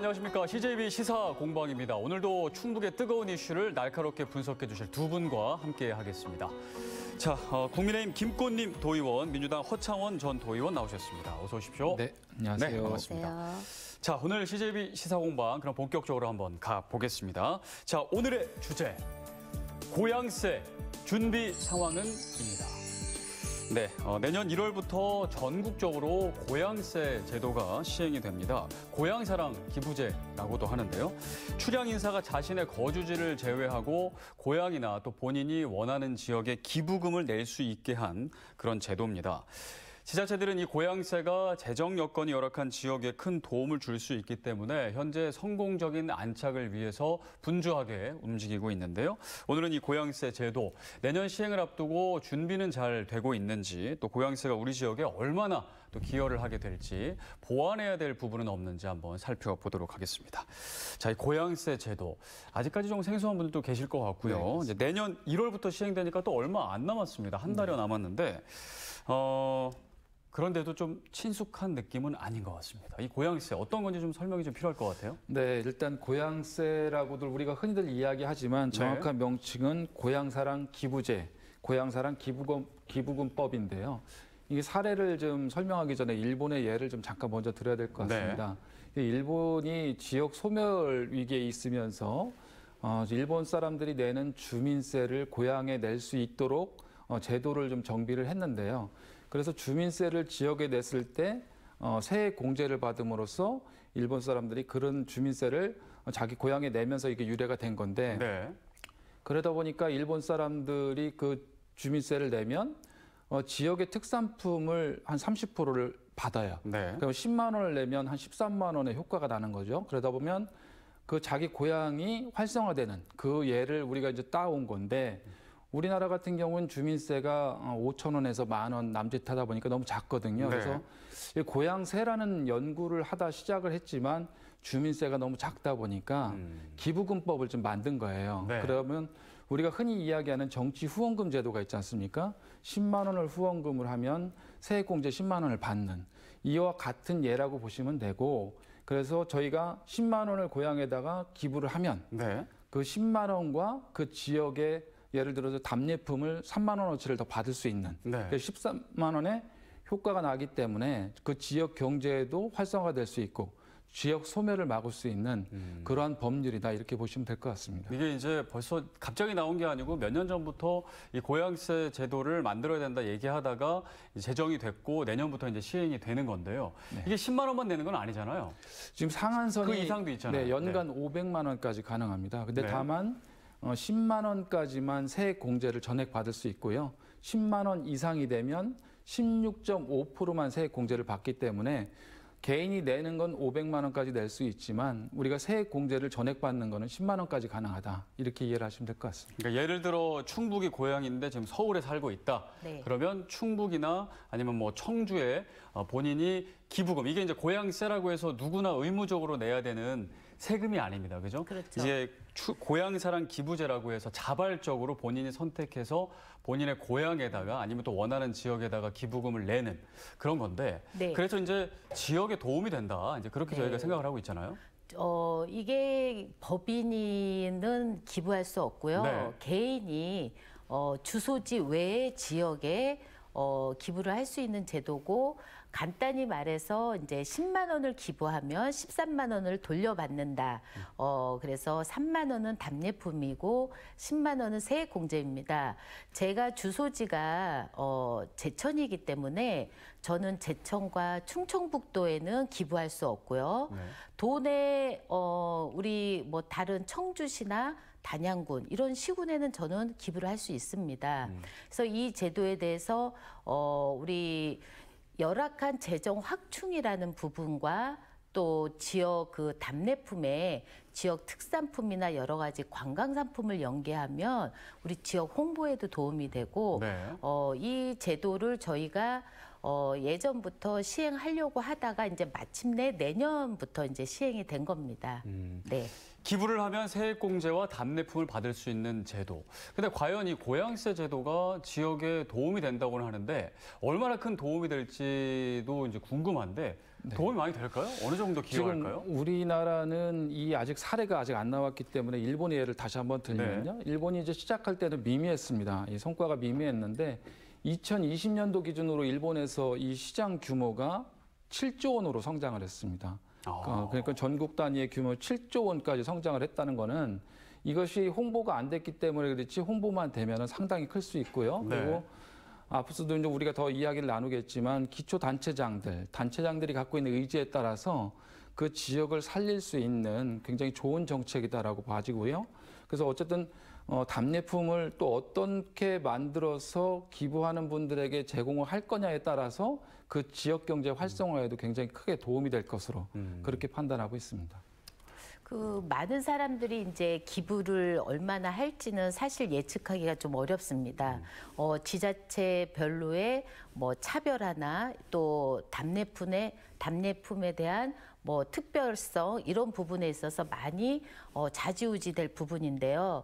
안녕하십니까. CJB 시사공방입니다. 오늘도 충북의 뜨거운 이슈를 날카롭게 분석해 주실 두 분과 함께 하겠습니다. 자, 국민의힘 김꽃님 도의원, 민주당 허창원 전 도의원 나오셨습니다. 어서 오십시오. 네, 안녕하세요. 네, 반갑습니다. 안녕하세요. 자, 오늘 CJB 시사공방 그럼 본격적으로 한번 가보겠습니다. 자, 오늘의 주제, 고향세 준비 상황은입니다. 네, 내년 1월부터 전국적으로 고향세 제도가 시행이 됩니다. 고향사랑 기부제라고도 하는데요. 출향 인사가 자신의 거주지를 제외하고 고향이나 또 본인이 원하는 지역에 기부금을 낼 수 있게 한 그런 제도입니다. 지자체들은 이 고향세가 재정 여건이 열악한 지역에 큰 도움을 줄 수 있기 때문에 현재 성공적인 안착을 위해서 분주하게 움직이고 있는데요. 오늘은 이 고향세 제도 내년 시행을 앞두고 준비는 잘 되고 있는지, 또 고향세가 우리 지역에 얼마나 또 기여를 하게 될지, 보완해야 될 부분은 없는지 한번 살펴보도록 하겠습니다. 자, 이 고향세 제도 아직까지 좀 생소한 분들도 계실 것 같고요. 네, 이제 내년 1월부터 시행되니까 또 얼마 안 남았습니다. 한 달여 남았는데 그런데도 좀 친숙한 느낌은 아닌 것 같습니다. 이 고향세 어떤 건지 좀 설명이 좀 필요할 것 같아요. 네, 일단 고향세라고들 우리가 흔히들 이야기하지만 정확한 명칭은 고향사랑 기부제, 고향사랑 기부금법인데요. 이게 사례를 좀 설명하기 전에 일본의 예를 좀 잠깐 먼저 드려야 될 것 같습니다. 네. 일본이 지역 소멸 위기에 있으면서 일본 사람들이 내는 주민세를 고향에 낼 수 있도록 제도를 좀 정비를 했는데요. 그래서 주민세를 지역에 냈을 때 세액 공제를 받음으로써 일본 사람들이 그런 주민세를 자기 고향에 내면서 이게 유래가 된 건데, 네. 그러다 보니까 일본 사람들이 그 주민세를 내면 지역의 특산품을 한 30%를 받아요. 네. 그럼 10만 원을 내면 한 13만 원의 효과가 나는 거죠. 그러다 보면 그 자기 고향이 활성화되는 그 예를 우리가 이제 따온 건데, 우리나라 같은 경우는 주민세가 5천 원에서 10,000원 남짓하다 보니까 너무 작거든요. 네. 그래서 고향세라는 연구를 하다 시작을 했지만 주민세가 너무 작다 보니까 기부금법을 좀 만든 거예요. 네. 그러면 우리가 흔히 이야기하는 정치 후원금 제도가 있지 않습니까? 10만 원을 후원금을 하면 세액공제 10만 원을 받는, 이와 같은 예라고 보시면 되고, 그래서 저희가 10만 원을 고향에다가 기부를 하면 네. 그 10만 원과 그 지역의 예를 들어서 답례품을 3만 원어치를 더 받을 수 있는, 네. 13만 원의 효과가 나기 때문에 그 지역 경제에도 활성화될 수 있고 지역 소멸을 막을 수 있는 그러한 법률이다, 이렇게 보시면 될 것 같습니다. 이게 이제 벌써 갑자기 나온 게 아니고 몇 년 전부터 이 고향세 제도를 만들어야 된다 얘기하다가 제정이 됐고 내년부터 이제 시행이 되는 건데요. 네. 이게 10만 원만 내는 건 아니잖아요. 지금 상한선이 그 이상도 있잖아요. 네, 연간 500만 원까지 가능합니다. 근데 네. 다만 10만 원까지만 세액 공제를 전액 받을 수 있고요. 10만 원 이상이 되면 16.5%만 세액 공제를 받기 때문에 개인이 내는 건 500만 원까지 낼 수 있지만 우리가 세액 공제를 전액 받는 거는 10만 원까지 가능하다, 이렇게 이해를 하시면 될 것 같습니다. 그러니까 예를 들어 충북이 고향인데 지금 서울에 살고 있다. 네. 그러면 충북이나 아니면 뭐 청주에 본인이 기부금, 이게 이제 고향세라고 해서 누구나 의무적으로 내야 되는 세금이 아닙니다. 그죠? 그렇죠. 이제 고향사랑 기부제라고 해서 자발적으로 본인이 선택해서 본인의 고향에다가 아니면 또 원하는 지역에다가 기부금을 내는 그런 건데, 네. 그래서 이제 지역에 도움이 된다, 이제 그렇게 네. 저희가 생각을 하고 있잖아요. 이게 법인은 기부할 수 없고요. 네. 개인이 주소지 외의 지역에 기부를 할 수 있는 제도고, 간단히 말해서 이제 10만 원을 기부하면 13만 원을 돌려받는다. 그래서 3만 원은 답례품이고 10만 원은 세액 공제입니다. 제가 주소지가 제천이기 때문에 저는 제천과 충청북도에는 기부할 수 없고요. 네. 도내 우리 뭐 다른 청주시나 단양군 이런 시군에는 저는 기부를 할 수 있습니다. 그래서 이 제도에 대해서 우리 열악한 재정 확충이라는 부분과 또 지역 그 답례품에 지역 특산품이나 여러 가지 관광 상품을 연계하면 우리 지역 홍보에도 도움이 되고, 네. 이 제도를 저희가 예전부터 시행하려고 하다가 이제 마침내 내년부터 이제 시행이 된 겁니다. 네. 기부를 하면 세액공제와 답례품을 받을 수 있는 제도. 근데 과연 이 고향세 제도가 지역에 도움이 된다고는 하는데 얼마나 큰 도움이 될지도 이제 궁금한데 도움이 많이 될까요? 어느 정도 기여할까요? 지금 우리나라는 이 아직 사례가 아직 안 나왔기 때문에 일본의 예를 다시 한번 들면요. 일본이 이제 시작할 때는 미미했습니다. 이 성과가 미미했는데 2020년도 기준으로 일본에서 이 시장 규모가 7조 원으로 성장을 했습니다. 그러니까 전국 단위의 규모 7조 원까지 성장을 했다는 거는 이것이 홍보가 안 됐기 때문에 그렇지 홍보만 되면 상당히 클 수 있고요. 그리고 앞서도 이제 우리가 더 이야기를 나누겠지만 기초 단체장들이 갖고 있는 의지에 따라서 그 지역을 살릴 수 있는 굉장히 좋은 정책이다라고 봐지고요. 그래서 어쨌든 답례품을 또 어떻게 만들어서 기부하는 분들에게 제공을 할 거냐에 따라서 그 지역 경제 활성화에도 굉장히 크게 도움이 될 것으로 그렇게 판단하고 있습니다. 그 많은 사람들이 이제 기부를 얼마나 할지는 사실 예측하기가 좀 어렵습니다. 지자체별로의 뭐 차별화나 또 답례품에 대한 뭐 특별성 이런 부분에 있어서 많이 좌지우지될 부분인데요.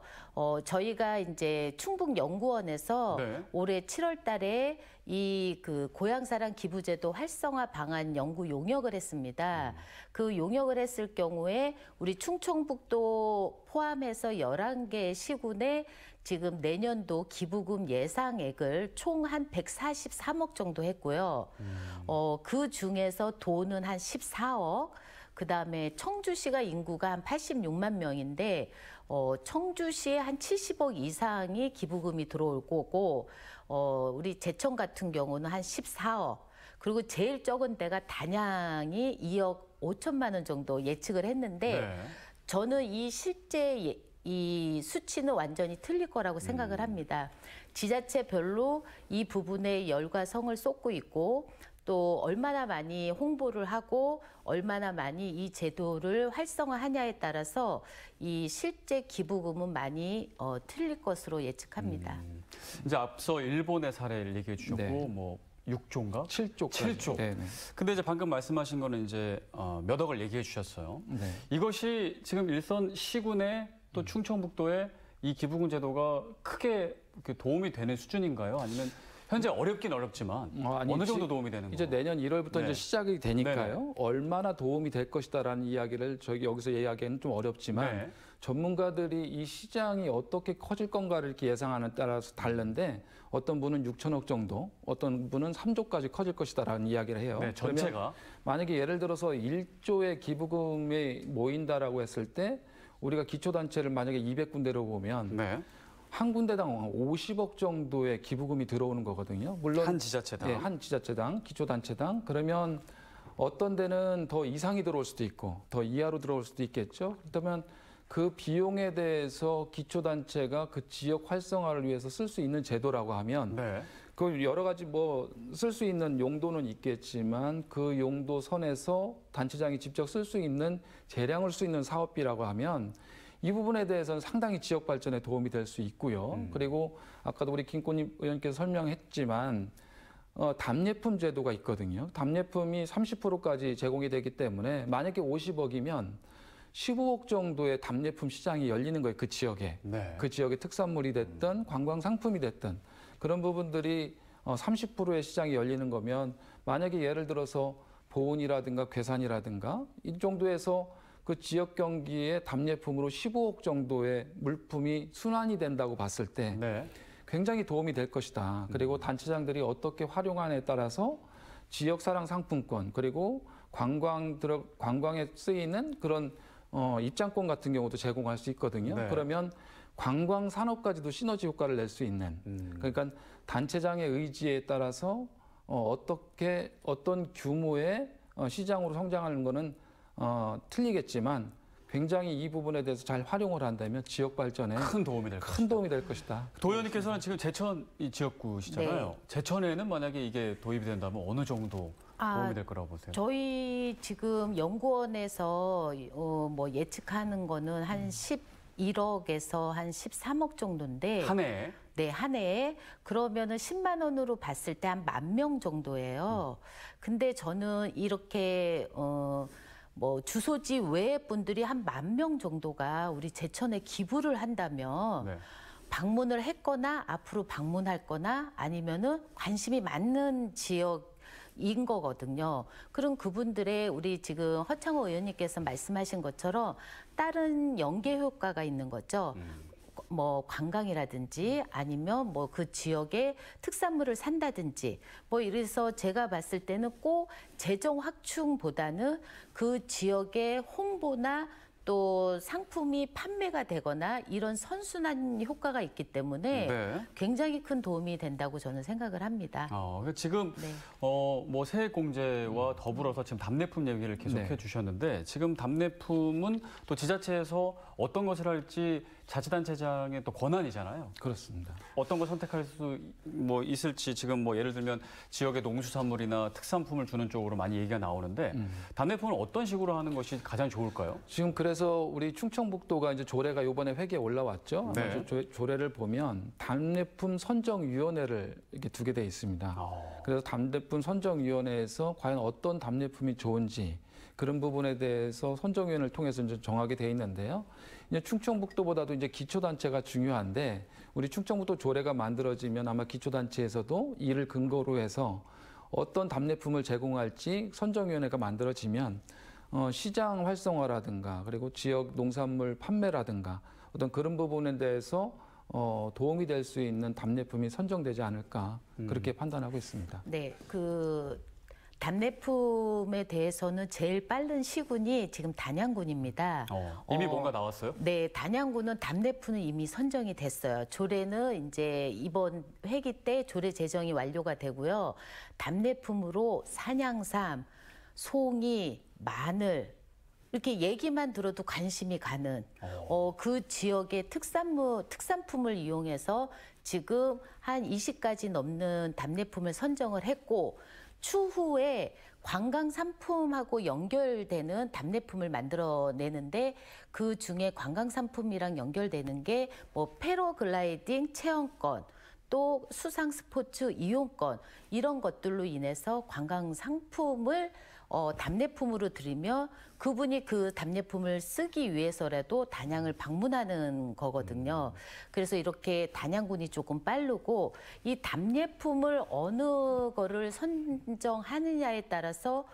저희가 이제 충북연구원에서 올해 7월달에 이 그 고향사랑 기부제도 활성화 방안 연구 용역을 했습니다. 그 용역을 했을 경우에 우리 충청북도 포함해서 11개 시군에 지금 내년도 기부금 예상액을 총 한 143억 정도 했고요. 그 중에서 돈은 한 14억. 그다음에 청주시가 인구가 한 86만 명인데 청주시에 한 70억 이상이 기부금이 들어올 거고 우리 제천 같은 경우는 한 14억. 그리고 제일 적은 데가 단양이 2억 5천만 원 정도 예측을 했는데 저는 실제 이 수치는 완전히 틀릴 거라고 생각을 합니다. 지자체별로 이 부분에 열과 성을 쏟고 있고 또 얼마나 많이 홍보를 하고 얼마나 많이 이 제도를 활성화하냐에 따라서 이 실제 기부금은 많이 틀릴 것으로 예측합니다. 이제 앞서 일본의 사례를 얘기해 주셨고 뭐 6조인가? 7조까지. 7조. 근데 이제 방금 말씀하신 거는 이제 몇 억을 얘기해 주셨어요. 이것이 지금 일선 시군에 또 충청북도에 이 기부금 제도가 크게 도움이 되는 수준인가요? 아니면 현재 어렵긴 어렵지만 어느 정도 도움이 되는 거예요? 이제 내년 1월부터 이제 시작이 되니까요. 얼마나 도움이 될 것이다라는 이야기를 저희 여기서 이야기하기는 좀 어렵지만 전문가들이 이 시장이 어떻게 커질 건가를 이렇게 예상하는 따라서 다른데 어떤 분은 6천억 정도, 어떤 분은 3조까지 커질 것이다라는 이야기를 해요. 전체가 만약에 예를 들어서 1조의 기부금이 모인다라고 했을 때 우리가 기초단체를 만약에 200군데로 보면 한 군데당 50억 정도의 기부금이 들어오는 거거든요. 물론 한 지자체당. 한 지자체당, 기초단체당. 그러면 어떤 데는 더 이상이 들어올 수도 있고 더 이하로 들어올 수도 있겠죠. 그렇다면 그 비용에 대해서 기초단체가 그 지역 활성화를 위해서 쓸 수 있는 제도라고 하면 그 여러 가지 뭐 쓸 수 있는 용도는 있겠지만 그 용도 선에서 단체장이 직접 쓸 수 있는 재량을 쓸 수 있는 사업비라고 하면 이 부분에 대해서는 상당히 지역 발전에 도움이 될 수 있고요. 그리고 아까도 우리 김꽃님 의원께서 설명했지만 답례품 제도가 있거든요. 답례품이 30%까지 제공이 되기 때문에 만약에 50억이면 15억 정도의 답례품 시장이 열리는 거예요. 그 지역에. 그 지역의 특산물이 됐든 관광 상품이 됐든 그런 부분들이 30%의 시장이 열리는 거면 만약에 예를 들어서 보은이라든가 괴산이라든가 이 정도에서 그 지역 경기의 답례품으로 15억 정도의 물품이 순환이 된다고 봤을 때 굉장히 도움이 될 것이다. 그리고 단체장들이 어떻게 활용하냐에 따라서 지역사랑 상품권 그리고 관광에 쓰이는 그런 입장권 같은 경우도 제공할 수 있거든요. 그러면 관광 산업까지도 시너지 효과를 낼 수 있는 그러니까 단체장의 의지에 따라서 어떤 규모의 시장으로 성장하는 거는 틀리겠지만 굉장히 이 부분에 대해서 잘 활용을 한다면 지역 발전에 큰 도움이 될 것이다. 도 의원님께서는 지금 제천 이 지역구시잖아요. 제천에는 만약에 이게 도입이 된다면 어느 정도 도움이 될 거라고 보세요? 저희 지금 연구원에서 뭐 예측하는 거는 한 11억에서 한 13억 정도인데 한 해에? 네, 한 해에 그러면은 10만 원으로 봤을 때 한 10,000명 정도예요. 근데 저는 이렇게 뭐 주소지 외의 분들이 한 10,000명 정도가 우리 제천에 기부를 한다면 방문을 했거나 앞으로 방문할 거나 아니면은 관심이 많는 지역 인 거거든요. 그럼 그분들의 우리 지금 허창호 의원님께서 말씀하신 것처럼 다른 연계 효과가 있는 거죠. 뭐 관광이라든지 아니면 뭐 그 지역의 특산물을 산다든지 뭐 이래서 제가 봤을 때는 꼭 재정 확충보다는 그 지역의 홍보나 또 상품이 판매가 되거나 이런 선순환 효과가 있기 때문에 네. 굉장히 큰 도움이 된다고 저는 생각을 합니다. 지금 네. 뭐 세액공제와 더불어서 지금 답례품 얘기를 계속해 네. 주셨는데 지금 답례품은 또 지자체에서 어떤 것을 할지 자치단체장의 또 권한이잖아요. 그렇습니다. 어떤 걸 선택할 수 뭐 있을지 지금 뭐 예를 들면 지역의 농수산물이나 특산품을 주는 쪽으로 많이 얘기가 나오는데 답례품은 어떤 식으로 하는 것이 가장 좋을까요? 지금 그래서 우리 충청북도가 이제 조례가 이번에 회계에 올라왔죠. 네. 조례를 보면 답례품 선정위원회를 이렇게 두게 돼 있습니다. 그래서 답례품 선정위원회에서 과연 어떤 답례품이 좋은지 그런 부분에 대해서 선정위원회를 통해서 이제 정하게 돼 있는데요. 이제 충청북도보다도 이제 기초단체가 중요한데 우리 충청북도 조례가 만들어지면 아마 기초단체에서도 이를 근거로 해서 어떤 답례품을 제공할지 선정위원회가 만들어지면 시장 활성화라든가 그리고 지역 농산물 판매라든가 어떤 그런 부분에 대해서 도움이 될 수 있는 답례품이 선정되지 않을까 그렇게 판단하고 있습니다. 네, 그 답례품에 대해서는 제일 빠른 시군이 지금 단양군입니다. 이미 뭔가 나왔어요? 네, 단양군은 답례품은 이미 선정이 됐어요. 조례는 이제 이번 회기 때 조례 제정이 완료가 되고요. 답례품으로 산양삼, 송이, 마늘 이렇게 얘기만 들어도 관심이 가는 그 지역의 특산품을 이용해서 지금 한 20가지 넘는 답례품을 선정을 했고 추후에 관광 상품하고 연결되는 답례품을 만들어내는데 그 중에 관광 상품이랑 연결되는 게 뭐 패러글라이딩 체험권 또 수상 스포츠 이용권 이런 것들로 인해서 관광 상품을 답례품으로 드리며 그분이 그 답례품을 쓰기 위해서라도 단양을 방문하는 거거든요. 그래서 이렇게 단양군이 조금 빠르고 이 답례품을 어느 거를 선정하느냐에 따라서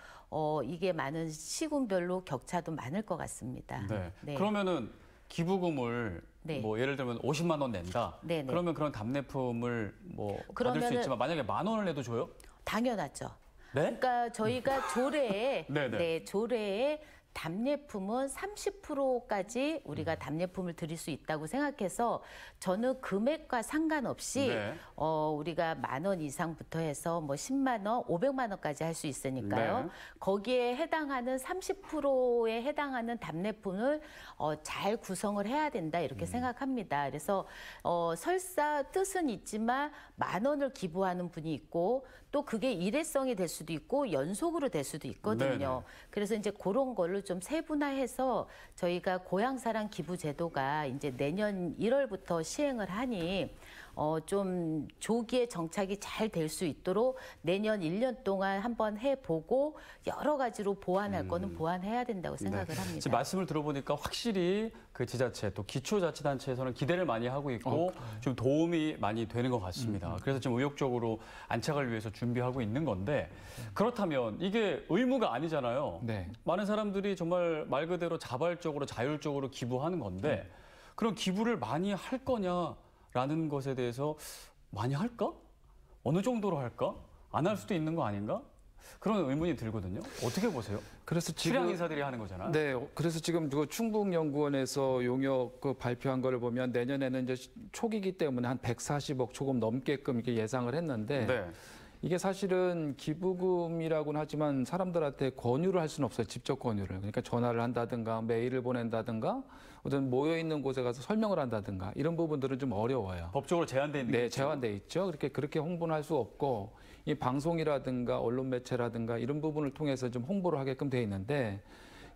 이게 많은 시군별로 격차도 많을 것 같습니다. 네. 네. 그러면은 기부금을 네. 뭐 예를 들면 50만 원 낸다. 네네. 그러면 그런 답례품을 뭐 받을 수 그러면은 있지만 만약에 10,000원을 내도 줘요? 당연하죠. 네? 그러니까 저희가 조례에 네네. 네, 조례에 답례품은 30%까지 우리가 답례품을 드릴 수 있다고 생각해서 저는 금액과 상관없이 네. 우리가 10,000원 이상부터 해서 뭐 10만 원, 500만 원까지 할 수 있으니까요. 네. 거기에 해당하는 30%에 해당하는 답례품을 잘 구성을 해야 된다 이렇게 생각합니다. 그래서 설사 뜻은 있지만 10,000원을 기부하는 분이 있고 또 그게 일회성이 될 수도 있고 연속으로 될 수도 있거든요. 네네. 그래서 이제 그런 걸로 좀 세분화해서 저희가 고향사랑 기부 제도가 이제 내년 1월부터 시행을 하니 좀 조기에 정착이 잘 될 수 있도록 내년 1년 동안 한번 해보고 여러 가지로 보완할 거는 보완해야 된다고 생각을 합니다. 지금 말씀을 들어보니까 확실히 그 지자체 또 기초자치단체에서는 기대를 많이 하고 있고 좀 도움이 많이 되는 것 같습니다. 그래서 지금 의욕적으로 안착을 위해서 준비하고 있는 건데 그렇다면 이게 의무가 아니잖아요. 네. 많은 사람들이 정말 말 그대로 자발적으로 자율적으로 기부하는 건데 그런 기부를 많이 할 거냐라는 것에 대해서 많이 할까? 어느 정도로 할까? 안 할 수도 있는 거 아닌가? 그런 의문이 들거든요. 어떻게 보세요? 그래서 수량 인사들이 하는 거잖아요. 네, 그래서 지금 그 충북연구원에서 용역 그 발표한 거를 보면 내년에는 이제 초기이기 때문에 한 140억 조금 넘게끔 이렇게 예상을 했는데 네. 이게 사실은 기부금이라고는 하지만 사람들한테 권유를 할 수는 없어요. 직접 권유를. 그러니까 전화를 한다든가 메일을 보낸다든가 어떤 모여 있는 곳에 가서 설명을 한다든가 이런 부분들은 좀 어려워요. 법적으로 제한돼 있는 네, 게 있죠? 제한돼 있죠. 그렇게 홍보는 할 수 없고 이 방송이라든가 언론 매체라든가 이런 부분을 통해서 좀 홍보를 하게끔 돼 있는데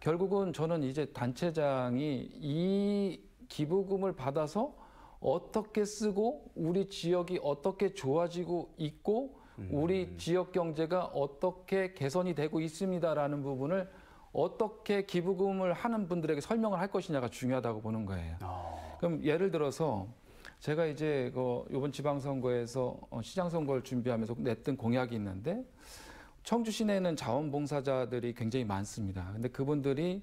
결국은 저는 이제 단체장이 이 기부금을 받아서 어떻게 쓰고 우리 지역이 어떻게 좋아지고 있고 우리 지역 경제가 어떻게 개선이 되고 있습니다라는 부분을 어떻게 기부금을 하는 분들에게 설명을 할 것이냐가 중요하다고 보는 거예요. 그럼 예를 들어서 제가 이제 이번 지방선거에서 시장선거를 준비하면서 냈던 공약이 있는데 청주 시내에는 자원봉사자들이 굉장히 많습니다. 근데 그분들이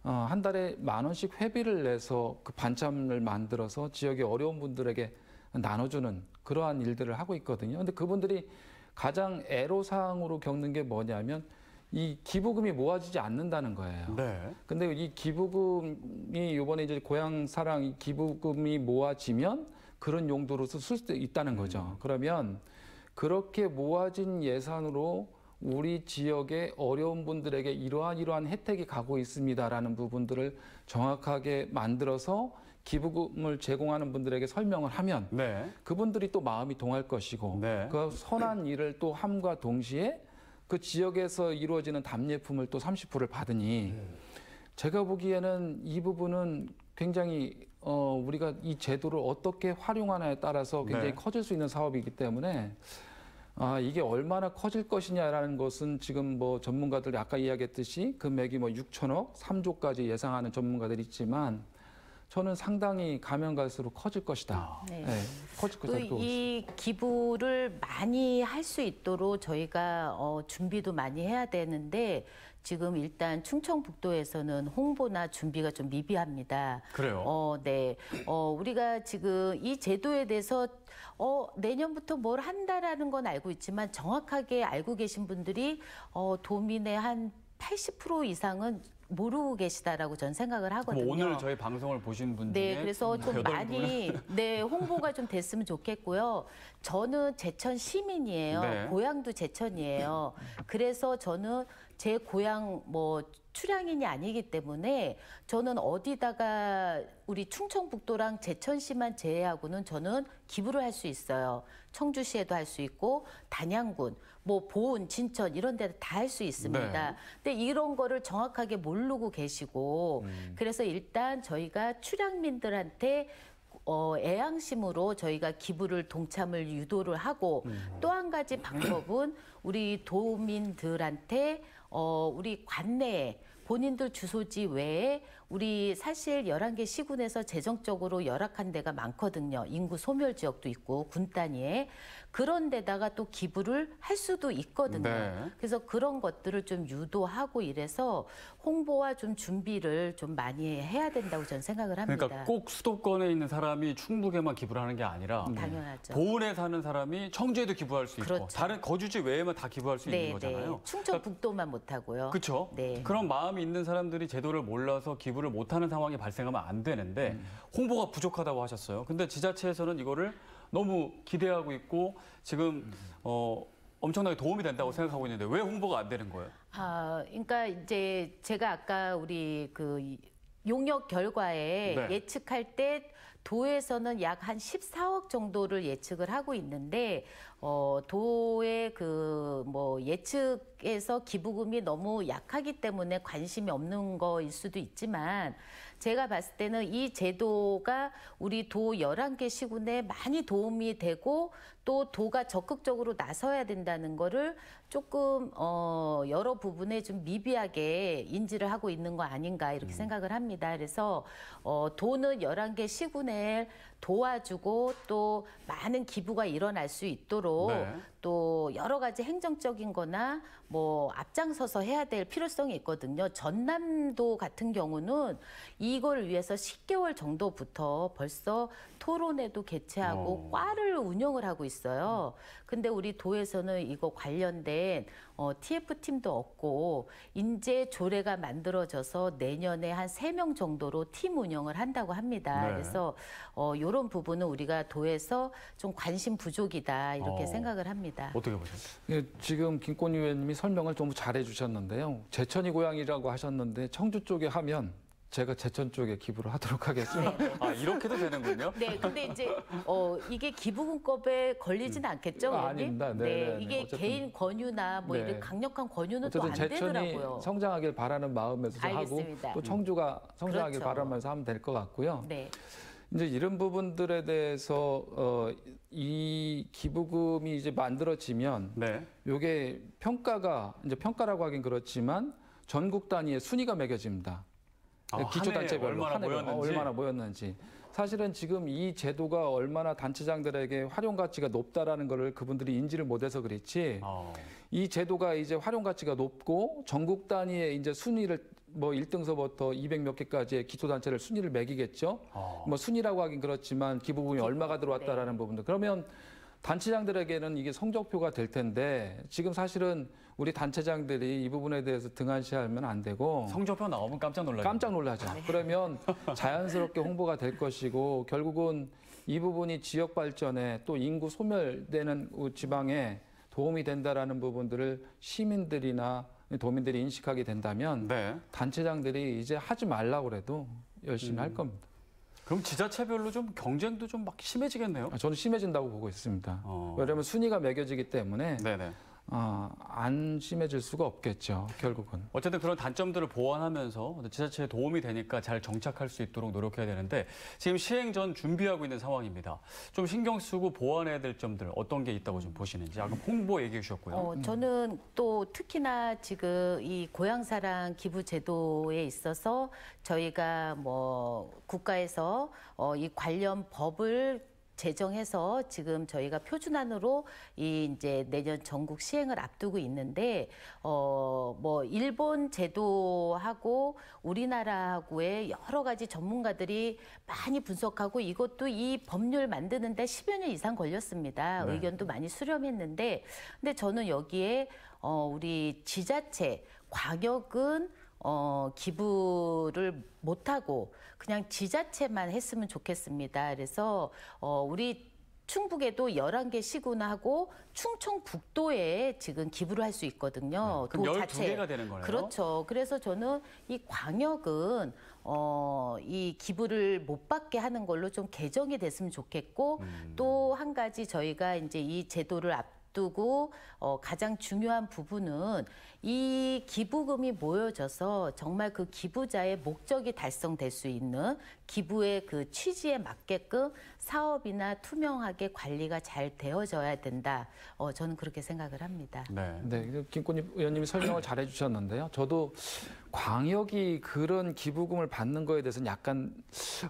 한 달에 10,000원씩 회비를 내서 그 반찬을 만들어서 지역의 어려운 분들에게 나눠주는 그러한 일들을 하고 있거든요. 근데 그분들이 가장 애로사항으로 겪는 게 뭐냐면 이 기부금이 모아지지 않는다는 거예요. 네. 근데 이 기부금이 이번에 이제 고향사랑 기부금이 모아지면 그런 용도로서 쓸 수도 있다는 거죠. 그러면 그렇게 모아진 예산으로 우리 지역의 어려운 분들에게 이러한 혜택이 가고 있습니다라는 부분들을 정확하게 만들어서 기부금을 제공하는 분들에게 설명을 하면 네. 그분들이 또 마음이 동할 것이고 네. 그 선한 일을 또 함과 동시에 그 지역에서 이루어지는 답례품을 또 30%를 받으니 제가 보기에는 이 부분은 굉장히 우리가 이 제도를 어떻게 활용하냐에 따라서 굉장히 네. 커질 수 있는 사업이기 때문에 이게 얼마나 커질 것이냐라는 것은 지금 뭐 전문가들이 아까 이야기했듯이 금액이 뭐 6천억, 3조까지 예상하는 전문가들이 있지만 저는 상당히 가면 갈수록 커질 것이다. 네. 네, 커질 것이다. 이 기부를 많이 할 수 있도록 저희가 준비도 많이 해야 되는데 지금 일단 충청북도에서는 홍보나 준비가 좀 미비합니다. 그래요? 네. 우리가 지금 이 제도에 대해서 내년부터 뭘 한다라는 건 알고 있지만 정확하게 알고 계신 분들이 도민의 한 80% 이상은 모르고 계시다라고 저는 생각을 하거든요. 그럼 오늘 저희 방송을 보신 분 중에 네, 그래서 좀 많이 홍보가 좀 됐으면 좋겠고요. 저는 제천 시민이에요. 네. 고향도 제천이에요. 그래서 저는 제 고향 뭐 출향인이 아니기 때문에 저는 어디다가 우리 충청북도랑 제천시만 제외하고는 저는 기부를 할 수 있어요. 청주시에도 할 수 있고 단양군, 뭐 보은, 진천 이런 데도 다 할 수 있습니다. 네. 근데 이런 거를 정확하게 모르고 계시고 그래서 일단 저희가 출향민들한테 애양심으로 저희가 기부를 동참을 유도를 하고 또 한 가지 방법은 우리 도민들한테 우리 관내에 본인들 주소지 외에 우리 사실 11개 시군에서 재정적으로 열악한 데가 많거든요. 인구 소멸 지역도 있고 군 단위에. 그런 데다가 또 기부를 할 수도 있거든요. 네. 그래서 그런 것들을 좀 유도하고 이래서 홍보와 좀 준비를 좀 많이 해야 된다고 저는 생각을 합니다. 그러니까 꼭 수도권에 있는 사람이 충북에만 기부를 하는 게 아니라 당연하죠. 보은에 사는 사람이 청주에도 기부할 수 있고 그렇죠. 다른 거주지 외에만 다 기부할 수 있는 거잖아요. 충청북도만 못하고요. 그렇죠. 네. 그런 마음이 있는 사람들이 제도를 몰라서 기부를 못하는 상황이 발생하면 안 되는데 홍보가 부족하다고 하셨어요. 근데 지자체에서는 이거를 너무 기대하고 있고 지금 엄청나게 도움이 된다고 생각하고 있는데 왜 홍보가 안 되는 거예요? 그러니까 이제 제가 아까 우리 그 용역 결과에 네. 예측할 때 도에서는 약 한 14억 정도를 예측을 하고 있는데 도의 그 뭐 예측에서 기부금이 너무 약하기 때문에 관심이 없는 거일 수도 있지만 제가 봤을 때는 이 제도가 우리 도 11개 시군에 많이 도움이 되고 또 도가 적극적으로 나서야 된다는 거를 조금 여러 부분에 좀 미비하게 인지를 하고 있는 거 아닌가 이렇게 생각을 합니다. 그래서 도는 11개 시군을 도와주고 또 많은 기부가 일어날 수 있도록 네. 또 여러 가지 행정적인 거나 뭐 앞장서서 해야 될 필요성이 있거든요. 전남도 같은 경우는 이걸 위해서 10개월 정도부터 벌써 토론회도 개최하고 과를 운영을 하고 있어요. 근데 우리 도에서는 이거 관련된 TF팀도 없고 이제 조례가 만들어져서 내년에 한 3명 정도로 팀 운영을 한다고 합니다. 네. 그래서 이런 부분은 우리가 도에서 좀 관심 부족이다 이렇게 생각을 합니다. 어떻게 보세요? 예, 지금 김건희 의원님이 설명을 너무 잘해 주셨는데요. 제천이 고향이라고 하셨는데 청주 쪽에 하면 제가 제천 쪽에 기부를 하도록 하겠습니다. 아, 이렇게도 되는군요. 네, 근데 이제 이게 기부금법에 걸리진 않겠죠, 의원님? 아닙니다. 네, 이게 어쨌든, 개인 권유나 뭐 네. 이런 강력한 권유는 또 어쨌든 안 제천이 되더라고요. 성장하길 바라는 마음에서 하고 알겠습니다. 또 청주가 성장하길 그렇죠. 바라면서 하면 될 것 같고요. 네. 이제 이런 부분들에 대해서 이 기부금이 이제 만들어지면 네. 요게 평가가 이제 평가라고 하긴 그렇지만 전국 단위의 순위가 매겨집니다. 기초단체별로 얼마나 한 해로 모였는지. 얼마나 모였는지. 사실은 지금 이 제도가 얼마나 단체장들에게 활용 가치가 높다라는 거를 그분들이 인지를 못해서 그렇지. 이 제도가 이제 활용 가치가 높고 전국 단위의 이제 순위를 뭐 1등서부터 200 몇 개까지의 기초단체를 순위를 매기겠죠. 뭐 순위라고 하긴 그렇지만 기부금이 얼마가 들어왔다라는 부분들. 그러면 단체장들에게는 이게 성적표가 될 텐데 지금 사실은 우리 단체장들이 이 부분에 대해서 등한시하면 안 되고 성적표 나오면 깜짝 놀라죠. 깜짝 놀라죠. 그러면 자연스럽게 홍보가 될 것이고 결국은 이 부분이 지역 발전에 또 인구 소멸되는 지방에 도움이 된다라는 부분들을 시민들이나 도민들이 인식하게 된다면 네. 단체장들이 이제 하지 말라고 그래도 열심히 할 겁니다. 그럼 지자체별로 좀 경쟁도 좀 막 심해지겠네요. 저는 심해진다고 보고 있습니다. 왜냐하면 순위가 매겨지기 때문에 네네. 안 심해질 수가 없겠죠. 결국은. 어쨌든 그런 단점들을 보완하면서 지자체에 도움이 되니까 잘 정착할 수 있도록 노력해야 되는데 지금 시행 전 준비하고 있는 상황입니다. 좀 신경 쓰고 보완해야 될 점들 어떤 게 있다고 좀 보시는지 아까 홍보 얘기해 주셨고요. 저는 또 특히나 지금 이 고향사랑 기부 제도에 있어서 저희가 뭐 국가에서 이 관련 법을 제정해서 지금 저희가 표준안으로 이 이제 내년 전국 시행을 앞두고 있는데 뭐 일본 제도하고 우리나라하고의 여러 가지 전문가들이 많이 분석하고 이것도 이 법률 만드는데 10여 년 이상 걸렸습니다. 네. 의견도 많이 수렴했는데 근데 저는 여기에 우리 지자체 광역은 기부를 못하고 그냥 지자체만 했으면 좋겠습니다. 그래서 우리 충북에도 11개 시군하고 충청북도에 지금 기부를 할 수 있거든요. 네, 그럼 12개가 되는 거네요. 그렇죠. 그래서 저는 이 광역은 이 기부를 못 받게 하는 걸로 좀 개정이 됐으면 좋겠고 또 한 가지 저희가 이제 이 제도를 앞두고 가장 중요한 부분은 이 기부금이 모여져서 정말 그 기부자의 목적이 달성될 수 있는 기부의 그 취지에 맞게끔 사업이나 투명하게 관리가 잘 되어져야 된다. 저는 그렇게 생각을 합니다. 네, 김건희 의원님이 설명을 잘 해주셨는데요. 저도 광역이 그런 기부금을 받는 거에 대해서는 약간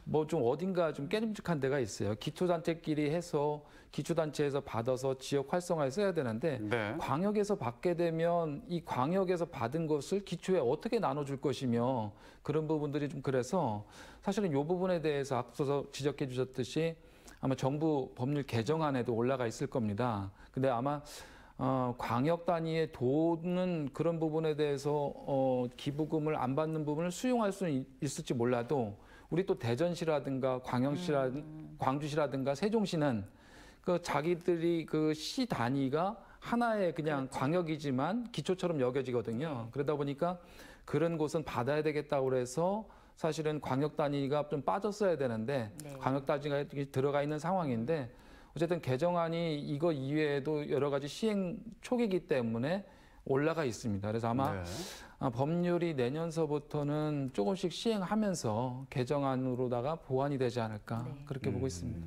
뭐 좀 어딘가 좀 깨름직한 데가 있어요. 기초단체끼리 해서 기초단체에서 받아서 지역 활성화에 써야 되는데 네. 광역에서 받게 되면 이 광역에서 받은 것을 기초에 어떻게 나눠줄 것이며 그런 부분들이 좀 그래서 사실은 이 부분에 대해서 앞서서 지적해 주셨듯이 아마 정부 법률 개정안에도 올라가 있을 겁니다. 근데 아마 광역 단위의 돈은 그런 부분에 대해서 기부금을 안 받는 부분을 수용할 수는 있을지 몰라도 우리 또 대전시라든가 광주시라든가 세종시는 그 자기들이 그 시 단위가 하나의 그냥 광역이지만 기초처럼 여겨지거든요. 그러다 보니까 그런 곳은 받아야 되겠다고 그래서 사실은 광역 단위가 좀 빠졌어야 되는데 광역 단위가 들어가 있는 상황인데 어쨌든 개정안이 이거 이외에도 여러 가지 시행 초기이기 때문에 올라가 있습니다. 그래서 아마 법률이 내년서부터는 조금씩 시행하면서 개정안으로다가 보완이 되지 않을까 그렇게 보고 있습니다.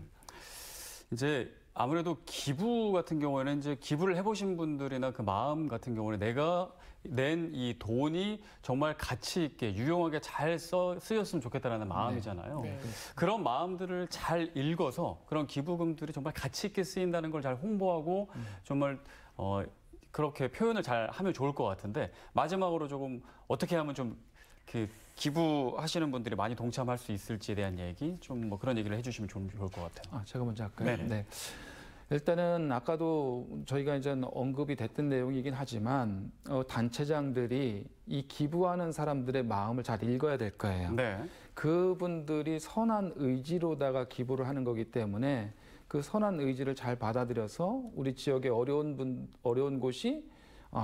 이제 아무래도 기부 같은 경우에는 이제 기부를 해보신 분들이나 그 마음 같은 경우는 내가 낸 이 돈이 정말 가치 있게 유용하게 잘 쓰였으면 좋겠다는 마음이잖아요. 네. 그런 마음들을 잘 읽어서 그런 기부금들이 정말 가치 있게 쓰인다는 걸 잘 홍보하고 정말 그렇게 표현을 잘 하면 좋을 것 같은데 마지막으로 조금 어떻게 하면 좀 그 기부하시는 분들이 많이 동참할 수 있을지에 대한 얘기 좀 뭐 그런 얘기를 해주시면 좋을 것 같아요. 제가 먼저 할까요? 네네. 네. 일단은 아까도 저희가 이제 언급이 됐던 내용이긴 하지만 단체장들이 이 기부하는 사람들의 마음을 잘 읽어야 될 거예요. 네. 그분들이 선한 의지로다가 기부를 하는 거기 때문에 그 선한 의지를 잘 받아들여서 우리 지역의 어려운 곳이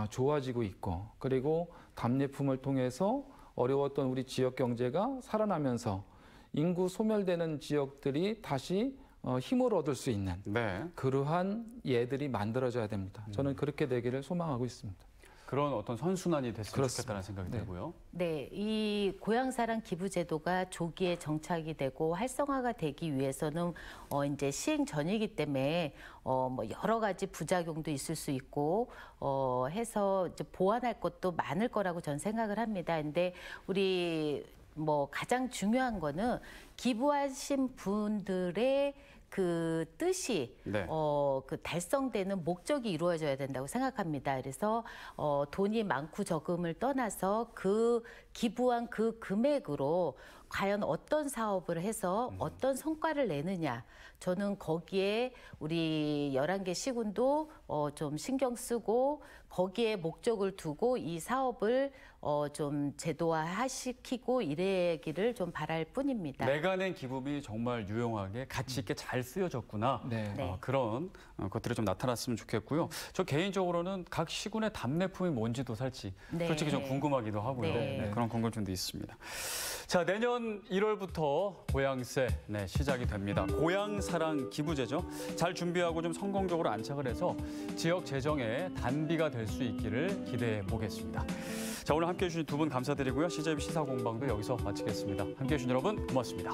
좋아지고 있고 그리고 답례품을 통해서 어려웠던 우리 지역 경제가 살아나면서 인구 소멸되는 지역들이 다시 힘을 얻을 수 있는 그러한 예들이 만들어져야 됩니다. 저는 그렇게 되기를 소망하고 있습니다. 그런 어떤 선순환이 됐으면 그렇습니다. 좋겠다는 생각이 들고요. 네, 이 고향사랑 기부제도가 조기에 정착이 되고 활성화가 되기 위해서는 이제 시행 전이기 때문에 뭐 여러 가지 부작용도 있을 수 있고 해서 이제 보완할 것도 많을 거라고 저는 생각을 합니다. 근데 우리 뭐 가장 중요한 거는 기부하신 분들의 그 뜻이 네. 그 달성되는 목적이 이루어져야 된다고 생각합니다. 그래서 돈이 많고 적음을 떠나서 그 기부한 그 금액으로 과연 어떤 사업을 해서 어떤 성과를 내느냐. 저는 거기에 우리 11개 시군도 좀 신경 쓰고 거기에 목적을 두고 이 사업을 좀 제도화시키고 이래기를 좀 바랄 뿐입니다. 내가 낸 기부비 정말 유용하게 가치 있게 잘 쓰여졌구나. 네. 네. 그런 것들이 좀 나타났으면 좋겠고요. 저 개인적으로는 각 시군의 답례품이 뭔지도 살지 네. 솔직히 좀 궁금하기도 하고요. 네. 네, 그런 궁금증도 있습니다. 자, 내년 1월부터 고향세 시작이 됩니다. 고향사랑 기부제죠. 잘 준비하고 좀 성공적으로 안착을 해서 지역 재정의 단비가 될 수 있기를 기대해 보겠습니다. 자, 오늘 함께해 주신 두 분 감사드리고요. CJB 시사공방도 여기서 마치겠습니다. 함께해 주신 여러분 고맙습니다.